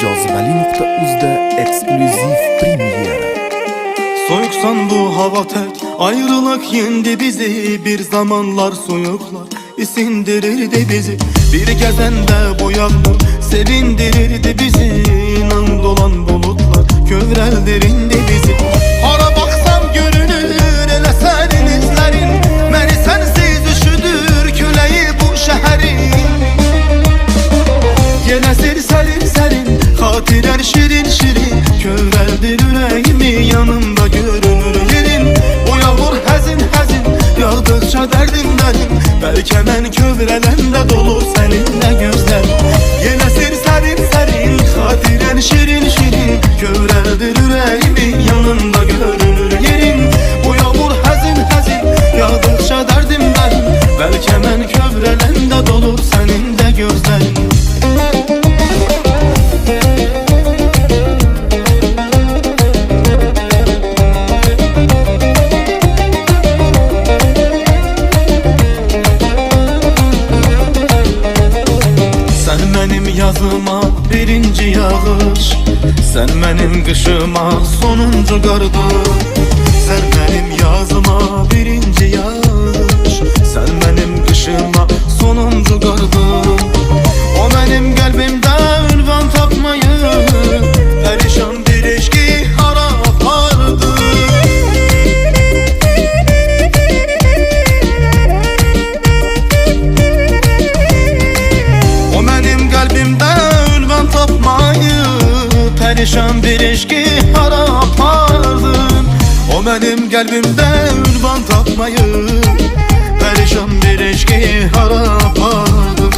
Cazibeli.uz'da ekskluziv premiera. Soyuksan bu hava tek, ayrılık yendi bizi. Bir zamanlar soyuklar isindirirdi bizi. Bir gezende bu yağmur sevindirirdi bizi. İnan dolan bulutlar kövreldirindi bizi. Hara baksam görünür ele senin izlerin. Beni sensiz üşüdür küleyi bu şehrin. Yine serin serin, hatiren şirin şirin. Kövreldir yüreğimi, yanımda görünür yerin. Bu yağmur hazin hazin, yağdıkça derdim derim. Belki ben kövrelende dolu seninle gözler. Yine serin serin, hatiren şirin şirin. Kövreldir yüreğimi, yanımda görünür yerin. Bu yağmur hazin hazin, yağdıkça derdim derim. Belki ben kövrelende dolu seninle gözlerim. Yazıma birinci yağış, sen benim kışıma sonuncu kardır. Sen benim yazıma birinci yağış, sen benim kışıma sonuncu kardır. O benim kalbimde ünvan takmayı, perişan bir eşki harap vardı. O benim kalbimde ünvan tapmayı, perişan bir eşki harap ardın. O benim kalbimde ünvan tapmayı, perişan bir eşki harap ardın.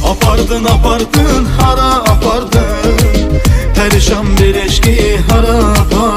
Apardın hara apardın, perişan bir eşki harap ardın.